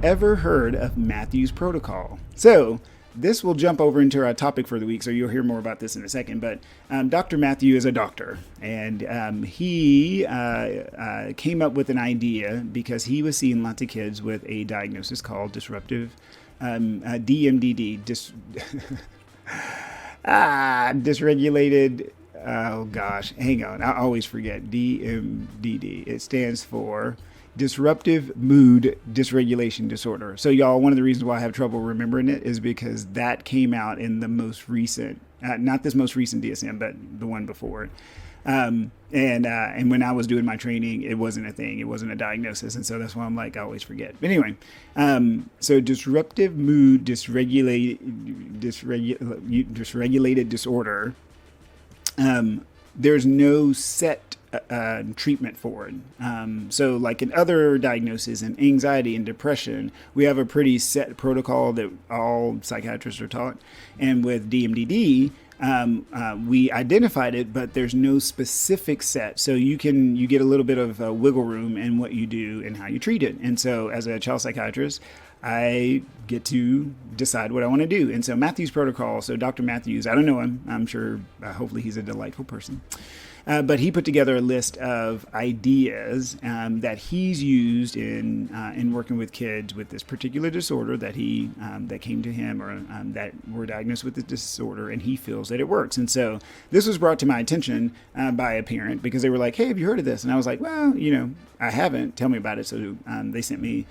ever heard of Matthew's protocol? So this will jump over into our topic for the week, so you'll hear more about this in a second. But Dr. Matthew is a doctor, and he came up with an idea because he was seeing lots of kids with a diagnosis called disruptive DMDD, dysregulated. Oh gosh, hang on, I always forget DMDD. It stands for Disruptive Mood Dysregulation Disorder. So y'all, one of the reasons why I have trouble remembering it is because that came out in the most recent, not this most recent DSM, but the one before it. And when I was doing my training, it wasn't a thing. It wasn't a diagnosis. And so that's why I'm like, I always forget. But anyway, so disruptive mood dysregulated disorder. There's no set treatment for it. So like in other diagnoses in anxiety and depression, we have a pretty set protocol that all psychiatrists are taught. And with DMDD, we identified it, but there's no specific set. So you get a little bit of wiggle room in what you do and how you treat it. And so as a child psychiatrist, I get to decide what I want to do. And so Matthew's protocol, so Dr. Matthews, I don't know him. I'm sure, hopefully he's a delightful person. But he put together a list of ideas that he's used in working with kids with this particular disorder that that came to him or that were diagnosed with this disorder, and he feels that it works. And so this was brought to my attention by a parent because they were like, "Hey, have you heard of this?" And I was like, "Well, I haven't. Tell me about it." So they sent me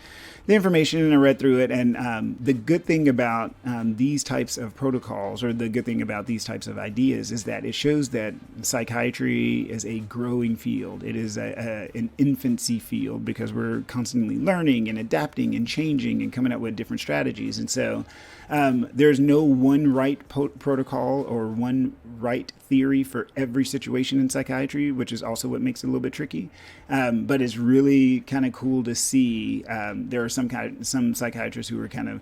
the information and I read through it. And the good thing about these types of protocols, or the good thing about these types of ideas, is that it shows that psychiatry is a growing field. It is an infancy field because we're constantly learning and adapting and changing and coming up with different strategies. And so there's no one right protocol or one right theory for every situation in psychiatry, which is also what makes it a little bit tricky. But it's really kind of cool to see there are some psychiatrists who are kind of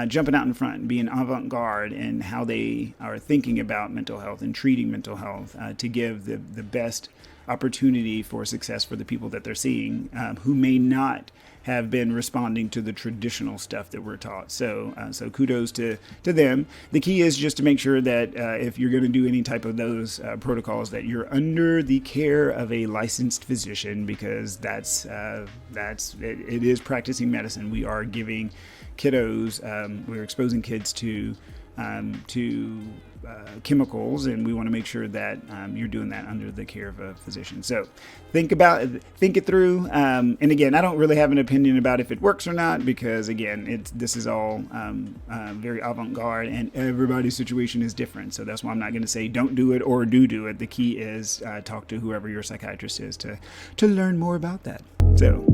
jumping out in front and being avant-garde in how they are thinking about mental health and treating mental health to give the best opportunity for success for the people that they're seeing who may not have been responding to the traditional stuff that we're taught. So kudos to them. The key is just to make sure that if you're going to do any type of those protocols, that you're under the care of a licensed physician, because it is practicing medicine. We are giving kiddos, we're exposing kids to chemicals, and we want to make sure that you're doing that under the care of a physician. So think it through. And again, I don't really have an opinion about if it works or not, because again, this is all very avant-garde, and everybody's situation is different. So that's why I'm not going to say don't do it or do it. The key is talk to whoever your psychiatrist is to learn more about that. So